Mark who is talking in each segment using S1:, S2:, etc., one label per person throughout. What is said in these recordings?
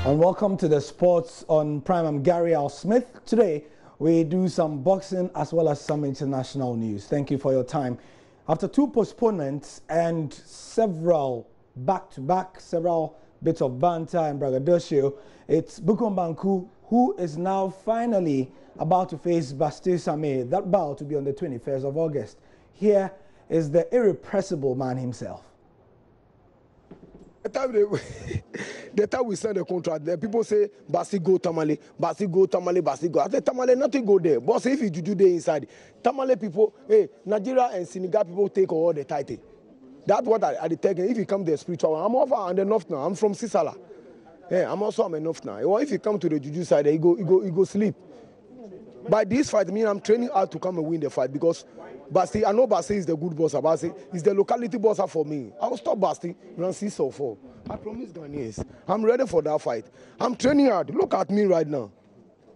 S1: And welcome to the sports on Prime. I'm Gary Al Smith. Today we do some boxing as well as some international news. Thank you for your time. After 2 postponements and several back-to-back, several bits of banter and braggadocio, it's Bukom Banku who is now finally about to face Bastille Samé. That bout to be on the 21st of August. Here is the irrepressible man himself.
S2: The time we sign the contract, the people say, Basti go Tamale, Basti go Tamale, Basti go. I say, Tamale, nothing go there. But if you do there inside, Tamale people, hey, Nigeria and Senegal people take all the title. That's what I take. If you come to the spiritual, I'm over on the north now. I'm from Sisala. Yeah, I'm also on the north now. Or if you come to the Juju side, you go sleep. By this fight, I'm training hard to come and win the fight because Basti, I know Basti is the good boss. Basti is the locality boss for me. I will stop Basti around 6 or 4. I promise Ghanaians. I'm ready for that fight. I'm training hard. Look at me right now.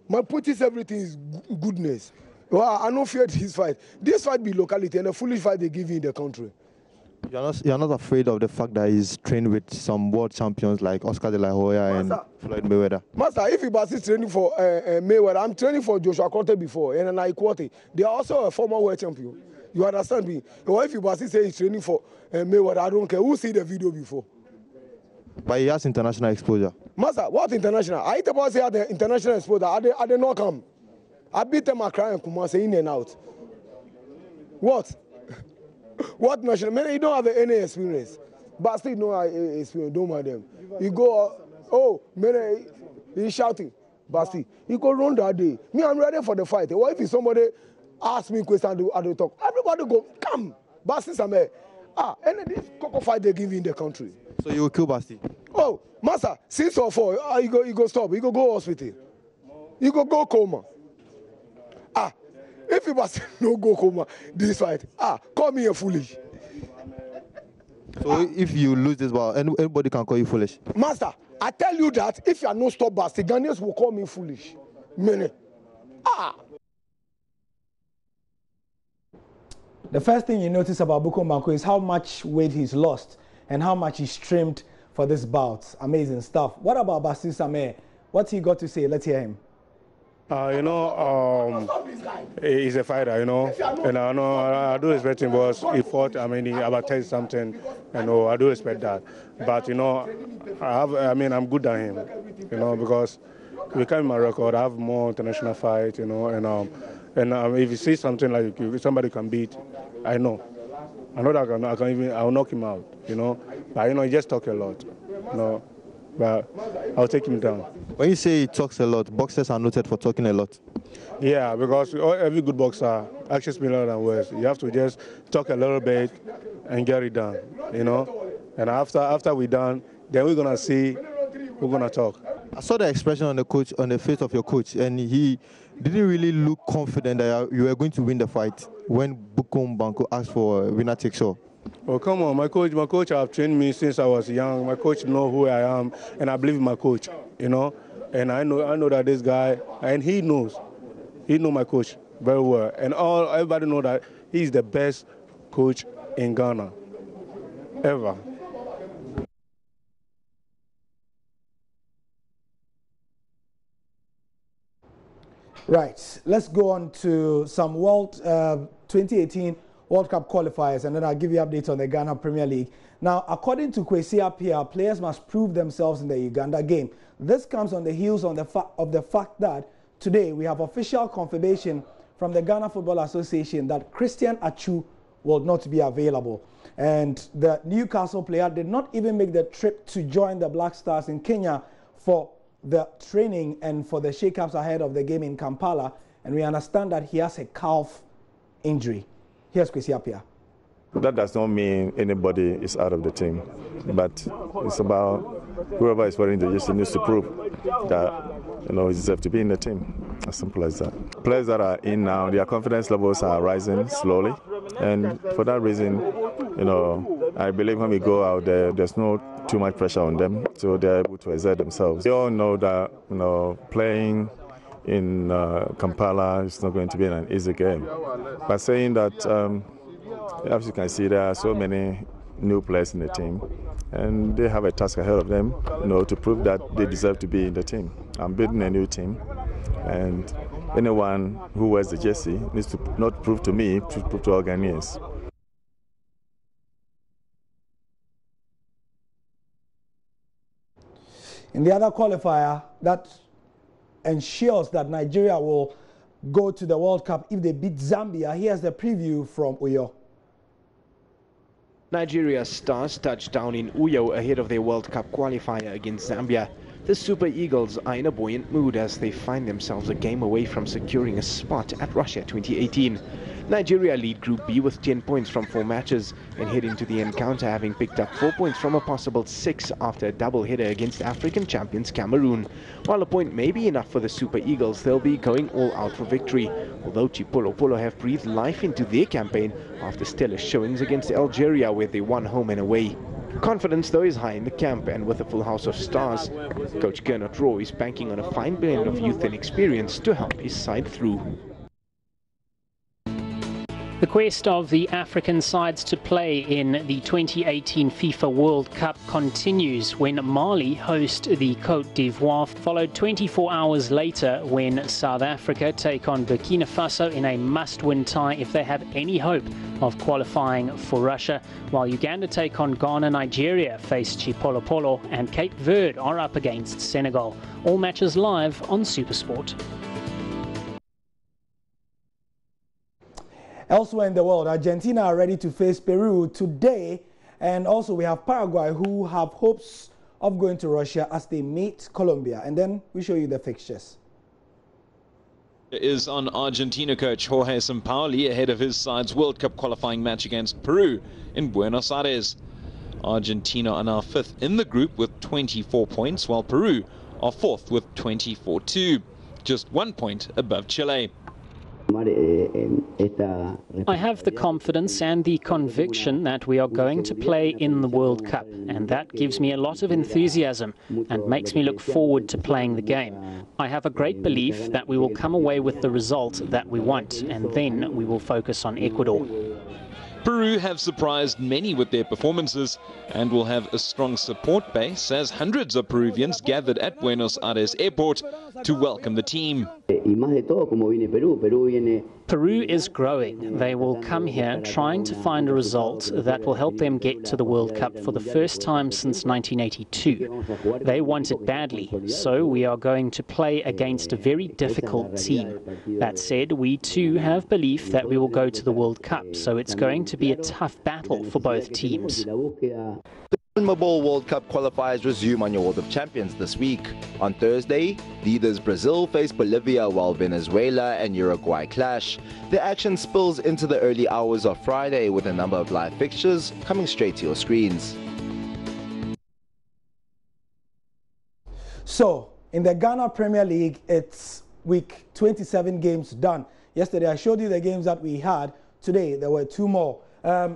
S2: My purchase, everything is goodness. Well, I don't fear this fight. This fight be locality and a foolish fight they give you in the country.
S3: You're not afraid of the fact that he's trained with some world champions like Oscar De La Hoya and Floyd Mayweather?
S2: Master, if Basti is training for Mayweather, I'm training for Joshua Crote before and I Quote. They are also a former world champion. You understand me? Or if Basti say he's training for Mayweather, I don't care. Who see the video before?
S3: But he has international exposure.
S2: Master, what international? I hate about say the international exposure. I did not come. I beat them Accra and Kumasi in and out. What? What national? Man, you don't have any experience. Basti no experience. Don't mind them. You go, oh, man, he's shouting. Basti, you go run that day. Me, I'm ready for the fight. What if somebody ask me question, I do talk? Everybody go, come. Basti Samé. And this cocoa fight they give you in the country.
S3: So you will kill Basti?
S2: Oh, master, 6 or 4, you go stop. You go hospital. You go coma. If you must no go coma this fight, call me a foolish.
S3: So if you lose this bout, anybody can call you foolish?
S2: Master, I tell you that if you are not stop Basti, Ghanaians will call me foolish.
S1: The first thing you notice about Bukom Banku is how much weight he's lost and how much he's trimmed for this bout. Amazing stuff. What about Bastille Samé? What's he got to say? Let's hear him.
S4: He's a fighter, and I do respect him because he fought, about 10 something, I do respect that. But, I'm good than him, because we came my record, I have more international fights, if you see something like somebody can beat, I know that I'll knock him out, but, he just talk a lot, but I'll take him down.
S3: When you say he talks a lot, boxers are noted for talking a lot.
S4: Yeah, because every good boxer actions speak louder than words. You have to just talk a little bit and get it done, And after we're done, then we're gonna see, we're gonna talk.
S3: I saw the expression on the face of your coach, and he didn't really look confident that you were going to win the fight when Bukom Banku asked for winner takes all.
S4: Oh, come on, my coach have trained me since I was young. My coach know who I am, and I believe in my coach, And I know that this guy, and he knows my coach very well. And everybody know that he's the best coach in Ghana, ever.
S1: Right, let's go on to some 2018 World Cup qualifiers, and then I'll give you updates on the Ghana Premier League. Now, according to Kwesi Appiah, players must prove themselves in the Uganda game. This comes on the heels of the fact that today we have official confirmation from the Ghana Football Association that Christian Achu will not be available. And the Newcastle player did not even make the trip to join the Black Stars in Kenya for the training and for the shake-ups ahead of the game in Kampala. And we understand that he has a calf injury. Here's Kwesi Appiah.
S5: That does not mean anybody is out of the team, but it's about whoever is wearing the jersey needs to prove that he deserves to be in the team. As simple as that. Players that are in now, their confidence levels are rising slowly, and for that reason, I believe when we go out there, there's no too much pressure on them, so they're able to exert themselves. We all know that playing in Kampala is not going to be an easy game. But saying that, as you can see, there are so many new players in the team, and they have a task ahead of them, to prove that they deserve to be in the team. I'm building a new team, and anyone who wears the jersey needs to not prove to me, to prove to all Ghanaians.
S1: In the other qualifier that ensures that Nigeria will go to the World Cup if they beat Zambia, here's the preview from Uyo.
S6: Nigeria Stars touched down in Uyo ahead of their World Cup qualifier against Zambia. The Super Eagles are in a buoyant mood as they find themselves a game away from securing a spot at Russia 2018. Nigeria lead Group B with 10 points from 4 matches and head into the encounter having picked up 4 points from a possible 6 after a double-header against African champions Cameroon. While a point may be enough for the Super Eagles, they'll be going all out for victory, although Chipolopolo have breathed life into their campaign after stellar showings against Algeria where they won home and away. Confidence, though, is high in the camp, and with a full house of stars, Coach Gernot Rohr is banking on a fine blend of youth and experience to help his side through.
S7: The quest of the African sides to play in the 2018 FIFA World Cup continues when Mali host the Côte d'Ivoire, followed 24 hours later when South Africa take on Burkina Faso in a must-win tie if they have any hope of qualifying for Russia, while Uganda take on Ghana, Nigeria face Chipolopolo, and Cape Verde are up against Senegal. All matches live on SuperSport.
S1: Elsewhere in the world, Argentina are ready to face Peru today, and also we have Paraguay who have hopes of going to Russia as they meet Colombia, and then we show you the fixtures.
S8: Is on Argentina coach Jorge Sampaoli ahead of his side's World Cup qualifying match against Peru in Buenos Aires. Argentina are now 5th in the group with 24 points, while Peru are 4th with 24 too, just 1 point above Chile.
S7: I have the confidence and the conviction that we are going to play in the World Cup, and that gives me a lot of enthusiasm and makes me look forward to playing the game. I have a great belief that we will come away with the result that we want, and then we will focus on Ecuador.
S8: Peru have surprised many with their performances and will have a strong support base as hundreds of Peruvians gathered at Buenos Aires airport to welcome the team.
S7: Peru is growing. They will come here trying to find a result that will help them get to the World Cup for the first time since 1982. They want it badly, so we are going to play against a very difficult team. That said, we too have belief that we will go to the World Cup, so it's going to be a tough battle for both teams.
S9: The CONMEBOL World Cup qualifiers resume on your World of Champions this week. On Thursday, leaders Brazil face Bolivia while Venezuela and Uruguay clash. The action spills into the early hours of Friday with a number of live fixtures coming straight to your screens.
S1: So, in the Ghana Premier League, it's week 27 games done. Yesterday I showed you the games that we had. Today there were 2 more.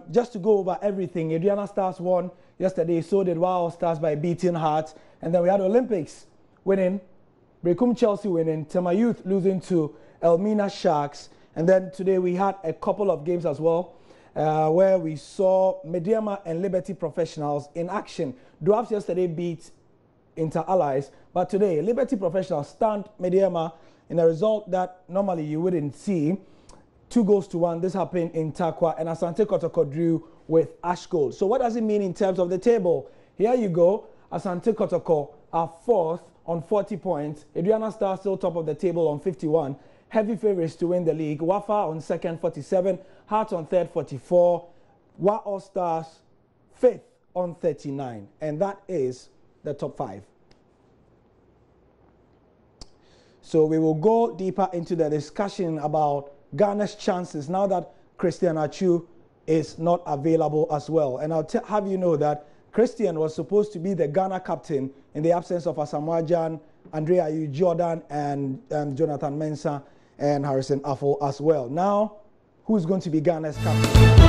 S1: Just to go over everything, Adriana Stars won yesterday, so did Wow Stars by beating Hearts. And then we had Olympics winning, Brekum Chelsea winning, Tema Youth losing to Elmina Sharks. And then today we had a couple of games as well, where we saw Mediama and Liberty Professionals in action. Dwarfs yesterday beat Inter Allies, but today Liberty Professionals stunned Mediama in a result that normally you wouldn't see. 2-1. This happened in Takwa, and Asante Kotoko drew with Ash Gold. So what does it mean in terms of the table? Here you go. Asante Kotoko are 4th on 40 points. Adriana Stars still top of the table on 51. Heavy favorites to win the league. Wafa on 2nd, 47. Hearts on 3rd, 44. Wa All Stars 5th on 39. And that is the top 5. So we will go deeper into the discussion about Ghana's chances now that Christian Atsu is not available as well. And I'll have you know that Christian was supposed to be the Ghana captain in the absence of Asamoah Gyan, Andrea Ayew Jordan, and Jonathan Mensah and Harrison Afful as well. Now, who's going to be Ghana's captain?